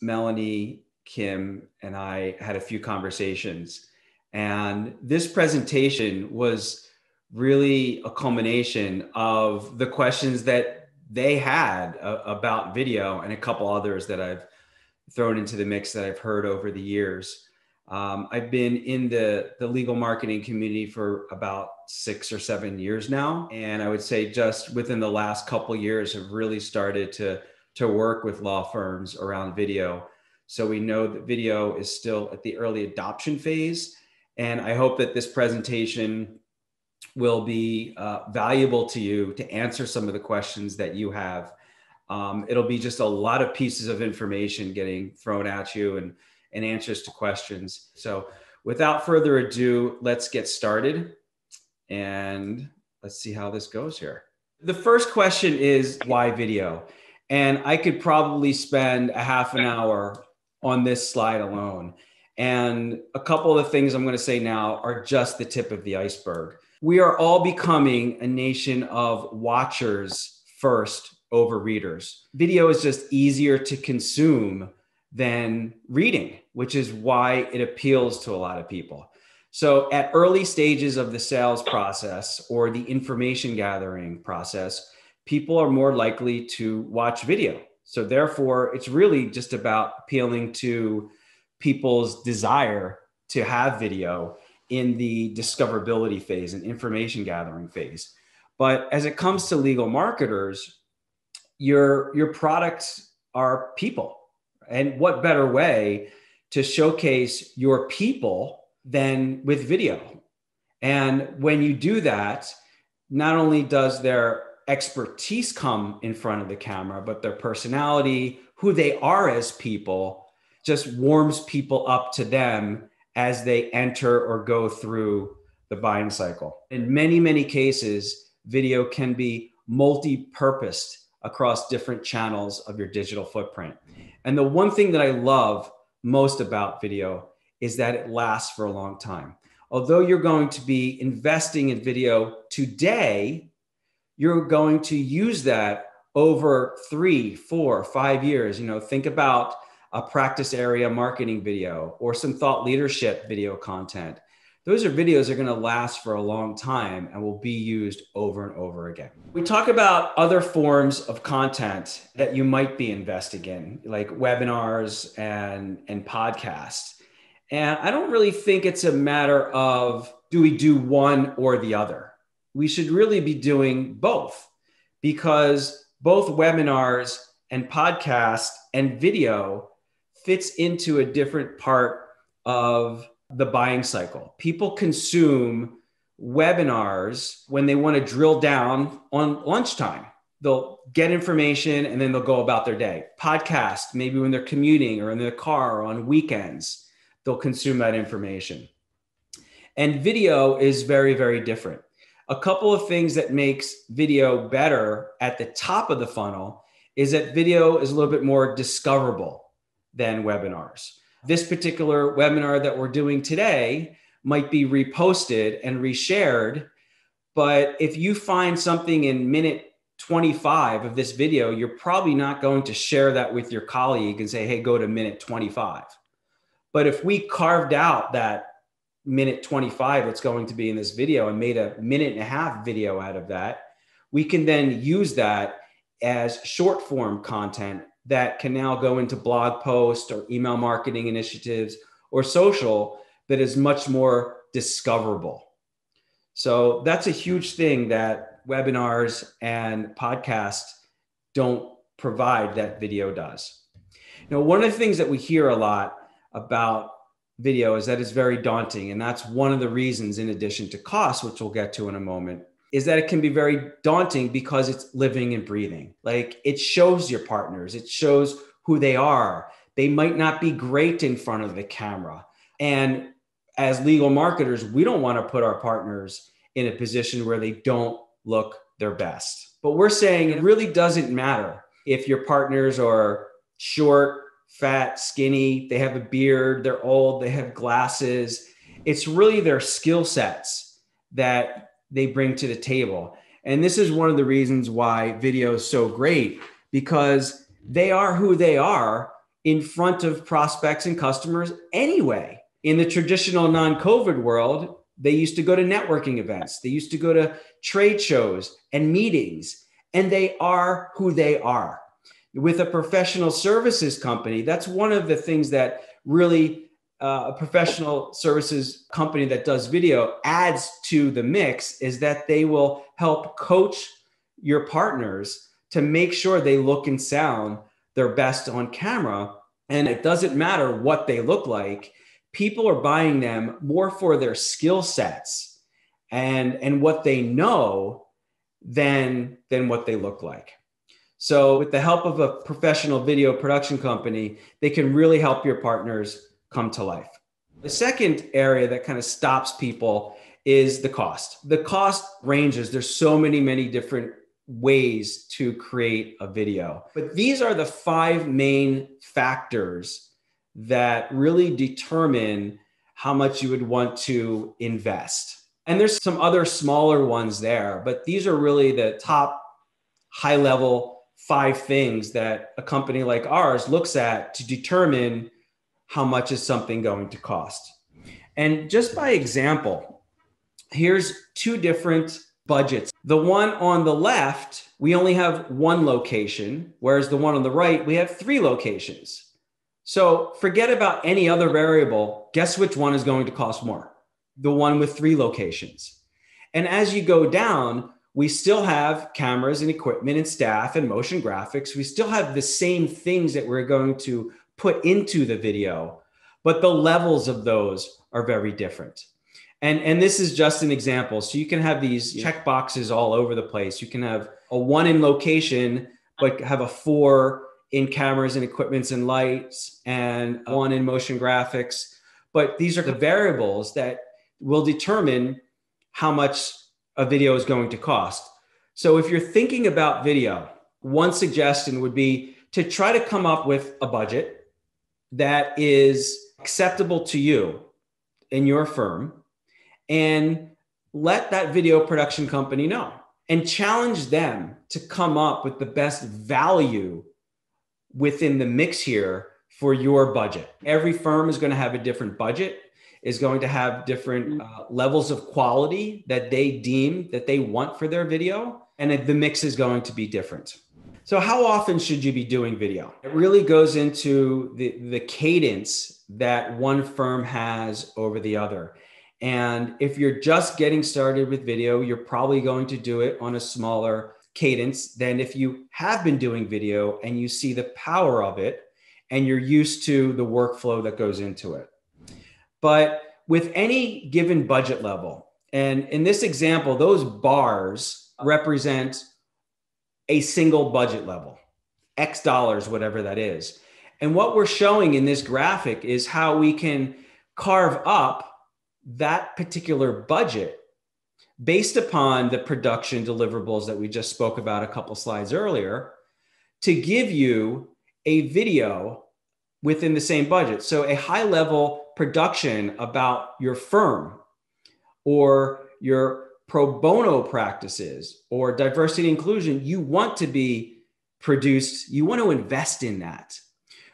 Melanie, Kim, and I had a few conversations. And this presentation was really a culmination of the questions that they had about video and a couple others that I've thrown into the mix that I've heard over the years. I've been in the legal marketing community for about 6 or 7 years now. And I would say just within the last couple of years have really started to work with law firms around video. So we know that video is still at the early adoption phase. And I hope that this presentation will be valuable to you to answer some of the questions that you have. It'll be just a lot of pieces of information getting thrown at you and answers to questions. So without further ado, let's get started and let's see how this goes here. The first question is why video? And I could probably spend a half an hour on this slide alone. And a couple of the things I'm going to say now are just the tip of the iceberg. We are all becoming a nation of watchers first over readers. Video is just easier to consume than reading, which is why it appeals to a lot of people. So at early stages of the sales process or the information gathering process, people are more likely to watch video. So therefore, it's really just about appealing to people's desire to have video in the discoverability phase and information gathering phase. But as it comes to legal marketers, your products are people. And what better way to showcase your people than with video? And when you do that, not only does their expertise come in front of the camera, but their personality, who they are as people, just warms people up to them as they enter or go through the buying cycle. In many, many cases, video can be multi-purposed across different channels of your digital footprint. And the one thing that I love most about video is that it lasts for a long time. Although you're going to be investing in video today, you're going to use that over 3, 4, 5 years. Think about a practice area marketing video or some thought leadership video content. Those are videos that are going to last for a long time and will be used over and over again. We talk about other forms of content that you might be investing in, like webinars and podcasts. And I don't really think it's a matter of do we do one or the other. We should really be doing both, because both webinars and podcasts and video fits into a different part of the buying cycle. People consume webinars when they want to drill down on lunchtime. They'll get information and then they'll go about their day. Podcast, maybe when they're commuting or in their car or on weekends, they'll consume that information. And video is very, very different. A couple of things that makes video better at the top of the funnel is that video is a little bit more discoverable than webinars. This particular webinar that we're doing today might be reposted and reshared, but if you find something in minute 25 of this video, you're probably not going to share that with your colleague and say, hey, go to minute 25. But if we carved out that minute 25 that's going to be in this video and made a 1.5-minute video out of that, we can then use that as short form content that can now go into blog posts or email marketing initiatives or social that is much more discoverable. So that's a huge thing that webinars and podcasts don't provide that video does. One of the things that we hear a lot about video is that it's very daunting. And that's one of the reasons, in addition to cost, which we'll get to in a moment, is that it can be very daunting because it's living and breathing. Like, it shows your partners, it shows who they are. They might not be great in front of the camera. And as legal marketers, we don't want to put our partners in a position where they don't look their best. But we're saying it really doesn't matter if your partners are short, fat, skinny, they have a beard, they're old, they have glasses. It's really their skill sets that they bring to the table. And this is one of the reasons why video is so great, because they are who they are in front of prospects and customers anyway. In the traditional non-COVID world, they used to go to networking events. They used to go to trade shows and meetings, and they are who they are. With a professional services company, that's one of the things that really a professional services company that does video adds to the mix, is that they will help coach your partners to make sure they look and sound their best on camera. And it doesn't matter what they look like. People are buying them more for their skill sets and what they know than what they look like. So with the help of a professional video production company, they can really help your partners come to life. The second area that kind of stops people is the cost. The cost ranges. There's so many different ways to create a video, but these are the 5 main factors that really determine how much you would want to invest. And there's some other smaller ones there, but these are really the top high level 5 things that a company like ours looks at to determine how much is something going to cost. And just by example, here's 2 different budgets. The one on the left, we only have 1 location, whereas the one on the right, we have 3 locations. So forget about any other variable. Guess which one is going to cost more? The one with 3 locations. And as you go down, we still have cameras and equipment and staff and motion graphics. We still have the same things that we're going to put into the video, but the levels of those are very different. And this is just an example. So you can have these check boxes all over the place. You can have a 1 in location, but have a 4 in cameras and equipments and lights, and 1 in motion graphics. But these are the variables that will determine how much a video is going to cost. So if you're thinking about video, one suggestion would be to try to come up with a budget that is acceptable to you in your firm, and let that video production company know and challenge them to come up with the best value within the mix here for your budget. Every firm is going to have a different budget, is going to have different levels of quality that they deem that they want for their video, and the mix is going to be different. So how often should you be doing video? It really goes into the cadence that one firm has over the other. And if you're just getting started with video, you're probably going to do it on a smaller cadence than if you have been doing video and you see the power of it and you're used to the workflow that goes into it. But with any given budget level, and in this example, those bars represent a single budget level, X dollars, whatever that is. And what we're showing in this graphic is how we can carve up that particular budget based upon the production deliverables that we just spoke about a couple slides earlier to give you a video within the same budget. So a high level production about your firm or your pro bono practices or diversity and inclusion, you want to be produced, you want to invest in that.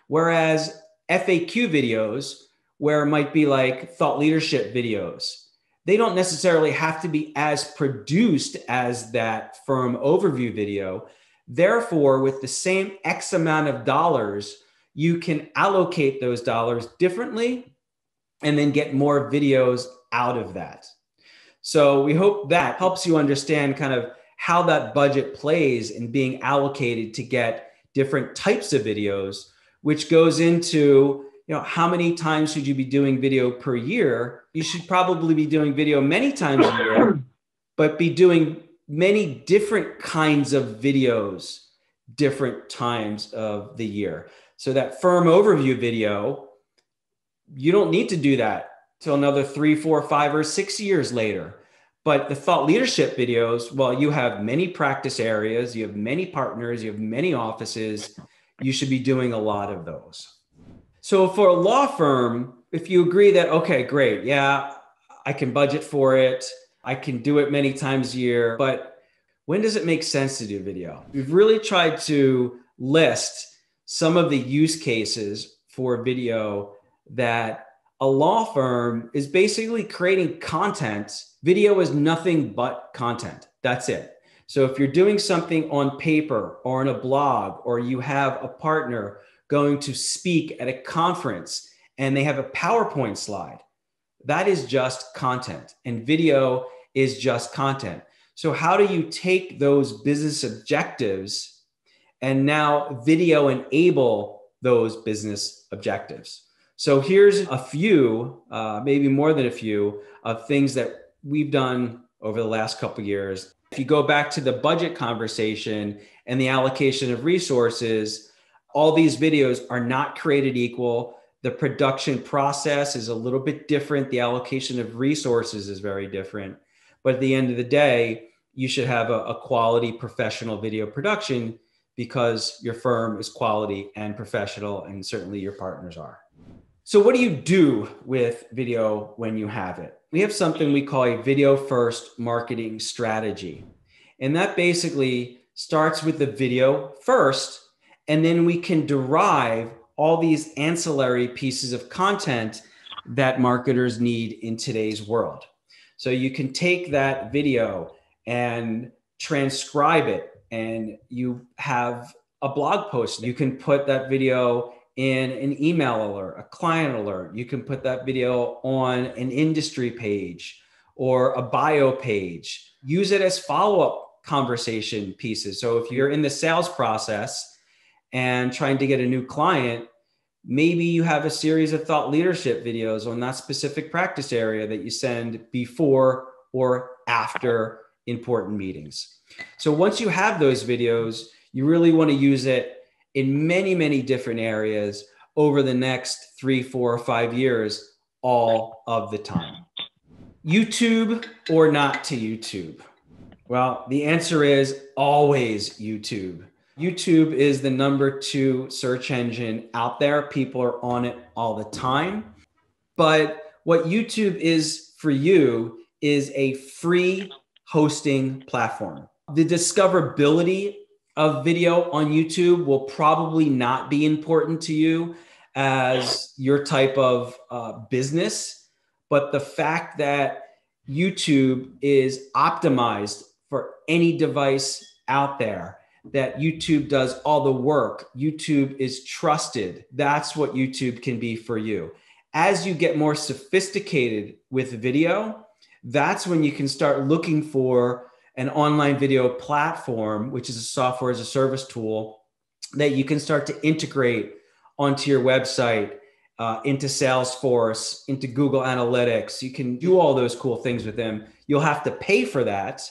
Whereas FAQ videos, where it might be like thought leadership videos, they don't necessarily have to be as produced as that firm overview video. Therefore, with the same X amount of dollars, you can allocate those dollars differently and then get more videos out of that. So we hope that helps you understand kind of how that budget plays in being allocated to get different types of videos, which goes into, how many times should you be doing video per year? You should probably be doing video many times a year, but be doing many different kinds of videos, different times of the year. So that firm overview video, you don't need to do that till another 3, 4, 5, or 6 years later. But the thought leadership videos, well, you have many practice areas, you have many partners, you have many offices, you should be doing a lot of those. So for a law firm, if you agree that, okay, great, yeah, I can budget for it, I can do it many times a year, but when does it make sense to do video? We've really tried to list some of the use cases for video that a law firm is basically creating content. Video is nothing but content. That's it. So if you're doing something on paper or on a blog, or you have a partner going to speak at a conference and they have a PowerPoint slide, that is just content, and video is just content. So how do you take those business objectives and now video enable those business objectives? So here's a few, maybe more than a few, of things that we've done over the last couple of years. If you go back to the budget conversation and the allocation of resources, all these videos are not created equal. The production process is a little bit different. The allocation of resources is very different. But at the end of the day, you should have a quality professional video production because your firm is quality and professional, and certainly your partners are. So what do you do with video when you have it? We have something we call a video first marketing strategy. And that basically starts with the video first, and then we can derive all these ancillary pieces of content that marketers need in today's world. So you can take that video and transcribe it, and you have a blog post. You can put that video in an email alert, a client alert. You can put that video on an industry page or a bio page. Use it as follow-up conversation pieces. So if you're in the sales process and trying to get a new client, maybe you have a series of thought leadership videos on that specific practice area that you send before or after important meetings. So once you have those videos, you really want to use it in many, many different areas over the next 3, 4, or 5 years, all of the time. YouTube or not to YouTube? Well, the answer is always YouTube. YouTube is the #2 search engine out there. People are on it all the time. But what YouTube is for you is a free hosting platform. The discoverability of video on YouTube will probably not be important to you as your type of business, but the fact that YouTube is optimized for any device out there, that YouTube does all the work, YouTube is trusted, that's what YouTube can be for you. As you get more sophisticated with video, that's when you can start looking for an online video platform, which is a software as a service tool that you can start to integrate onto your website, into Salesforce, into Google Analytics. You can do all those cool things with them. You'll have to pay for that,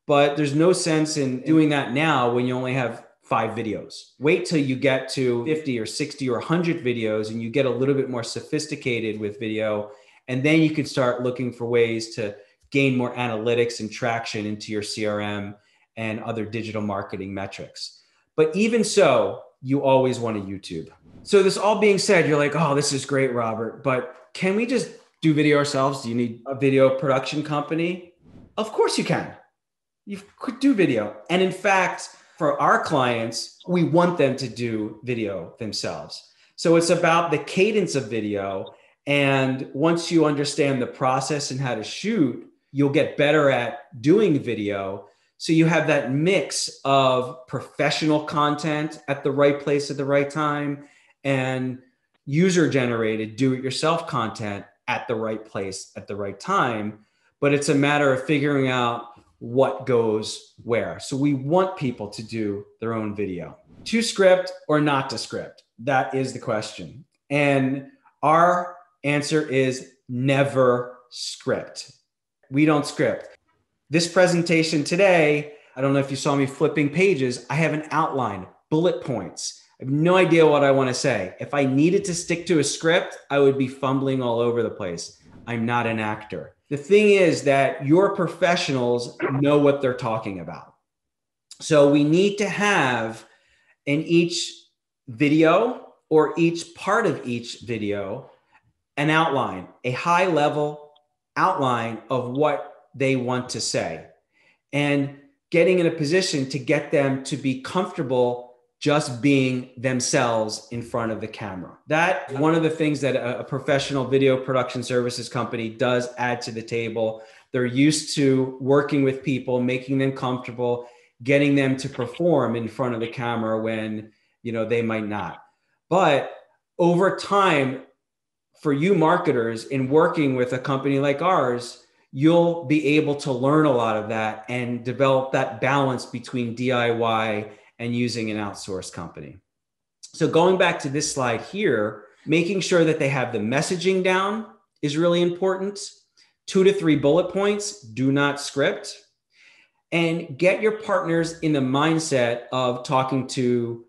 but there's no sense in doing that now when you only have 5 videos. Wait till you get to 50 or 60 or 100 videos and you get a little bit more sophisticated with video. And then you can start looking for ways to gain more analytics and traction into your CRM and other digital marketing metrics. But even so, you always want to YouTube. So this all being said, you're like, oh, this is great, Robert, but can we just do video ourselves? Do you need a video production company? Of course you can. You could do video. And in fact, for our clients, we want them to do video themselves. So it's about the cadence of video. And once you understand the process and how to shoot, you'll get better at doing video. So you have that mix of professional content at the right place at the right time and user-generated do-it-yourself content at the right place at the right time. But it's a matter of figuring out what goes where. So we want people to do their own video. To script or not to script? That is the question. And our answer is never script. We don't script. This presentation today, I don't know if you saw me flipping pages. I have an outline, bullet points. I have no idea what I want to say. If I needed to stick to a script, I would be fumbling all over the place. I'm not an actor. The thing is that your professionals know what they're talking about. So we need to have in each video or each part of each video an outline, a high level outline of what they want to say, and getting in a position to get them to be comfortable just being themselves in front of the camera. That's one of the things that a professional video production services company does add to the table. They're used to working with people, making them comfortable, getting them to perform in front of the camera when, they might not. But over time, for you marketers in working with a company like ours, you'll be able to learn a lot of that and develop that balance between DIY and using an outsourced company. So going back to this slide here, making sure that they have the messaging down is really important. 2 to 3 bullet points, do not script, and get your partners in the mindset of talking to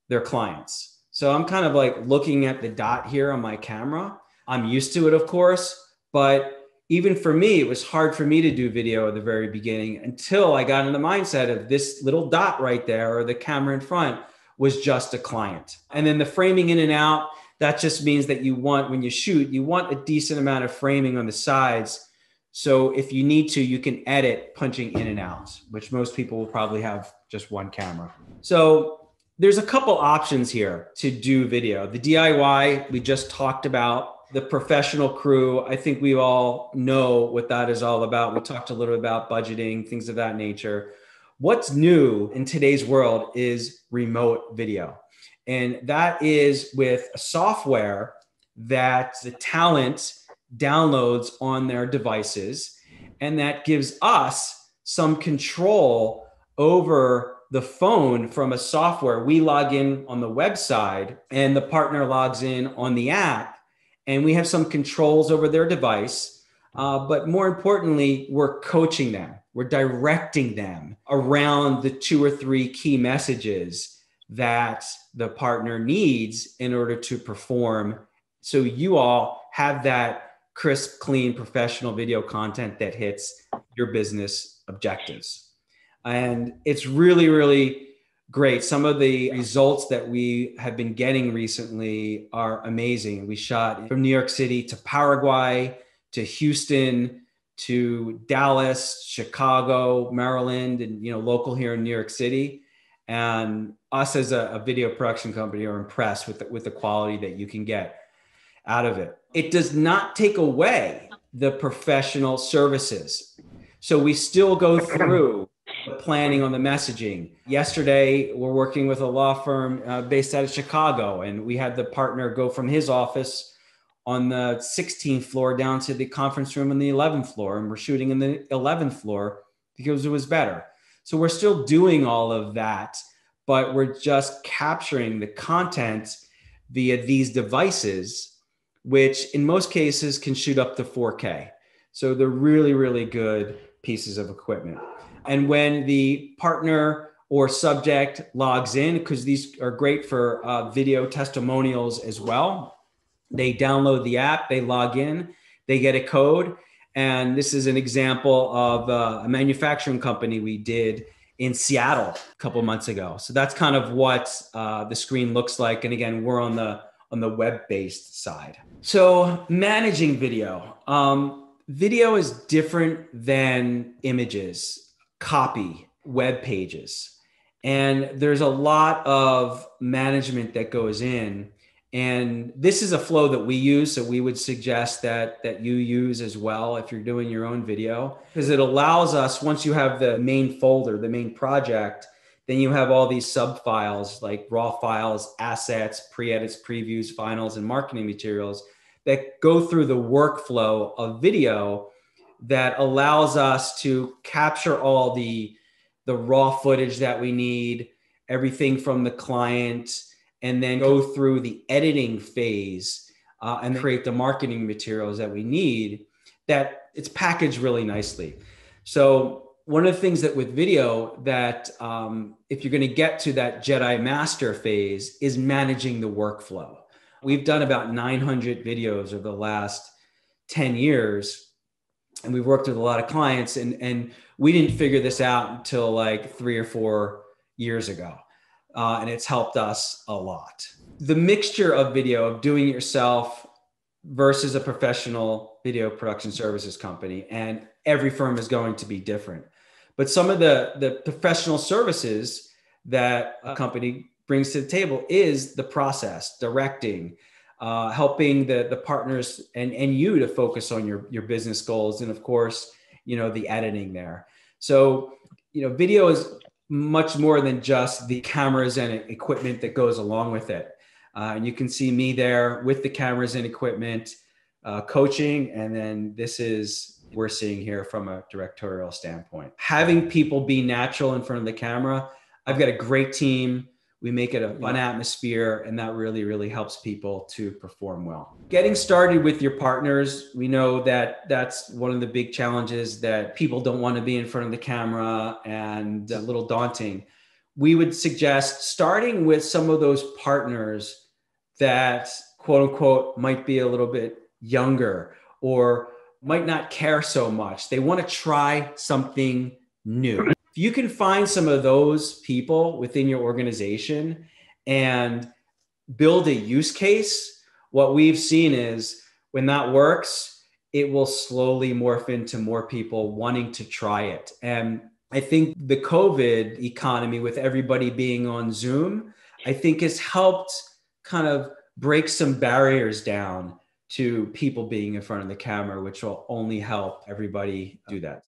their clients. So I'm kind of like looking at the dot here on my camera. I'm used to it, of course, but even for me, it was hard for me to do video at the very beginning until I got in the mindset of this little dot right there, or the camera in front, was just a client. And then the framing in and out, that just means that when you shoot, you want a decent amount of framing on the sides. So if you need to, you can edit punching in and out, which most people will probably have just one camera. So there's a couple options here to do video. The DIY, we just talked about. The professional crew, I think we all know what that is all about. We talked a little bit about budgeting, things of that nature. What's new in today's world is remote video. And that is with a software that the talent downloads on their devices. And that gives us some control over the phone from a software. We log in on the website and the partner logs in on the app. And we have some controls over their device. But more importantly, we're coaching them. We're directing them around the 2 or 3 key messages that the partner needs in order to perform. So you all have that crisp, clean, professional video content that hits your business objectives. And it's really, really great. Some of the results that we have been getting recently are amazing. We shot from New York City to Paraguay, to Houston, to Dallas, Chicago, Maryland, and local here in New York City. And us as a video production company are impressed with the quality that you can get out of it. It does not take away the professional services. So we still go through the planning on the messaging. Yesterday, we're working with a law firm based out of Chicago, and we had the partner go from his office on the 16th floor down to the conference room on the 11th floor, and we're shooting in the 11th floor because it was better. So we're still doing all of that, but we're just capturing the content via these devices, which in most cases can shoot up to 4K. So they're really, really good pieces of equipment. And when the partner or subject logs in, because these are great for video testimonials as well, they download the app, they log in, they get a code. And this is an example of a manufacturing company we did in Seattle a couple months ago. So that's kind of what the screen looks like. And again, we're on the web-based side. So managing video. Video is different than images, copy, web pages. And there's a lot of management that goes in. And this is a flow that we use. So we would suggest that you use as well if you're doing your own video, because it allows us, once you have the main folder, the main project, then you have all these sub files like raw files, assets, pre-edits, previews, finals, and marketing materials that go through the workflow of video that allows us to capture all the raw footage that we need, everything from the client, and then go through the editing phase and create the marketing materials that we need, that it's packaged really nicely. So one of the things that with video that if you're going to get to that Jedi Master phase is managing the workflow. We've done about 900 videos over the last 10 years, and we've worked with a lot of clients, and we didn't figure this out until like 3 or 4 years ago. And it's helped us a lot. The mixture of video, of doing it yourself versus a professional video production services company, and every firm is going to be different. But some of the professional services that a company brings to the table is the process, directing, helping the partners and you to focus on your business goals. And of course, the editing there. So, video is much more than just the cameras and equipment that goes along with it. And you can see me there with the cameras and equipment, coaching. And then this is, we're seeing here from a directorial standpoint. Having people be natural in front of the camera. I've got a great team. We make it a fun atmosphere, and that really, really helps people to perform well. Getting started with your partners, we know that that's one of the big challenges, that people don't want to be in front of the camera and a little daunting. We would suggest starting with some of those partners that, quote unquote, might be a little bit younger or might not care so much. They want to try something new. If you can find some of those people within your organization and build a use case, what we've seen is when that works, it will slowly morph into more people wanting to try it. And I think the COVID economy, with everybody being on Zoom, I think has helped kind of break some barriers down to people being in front of the camera, which will only help everybody do that.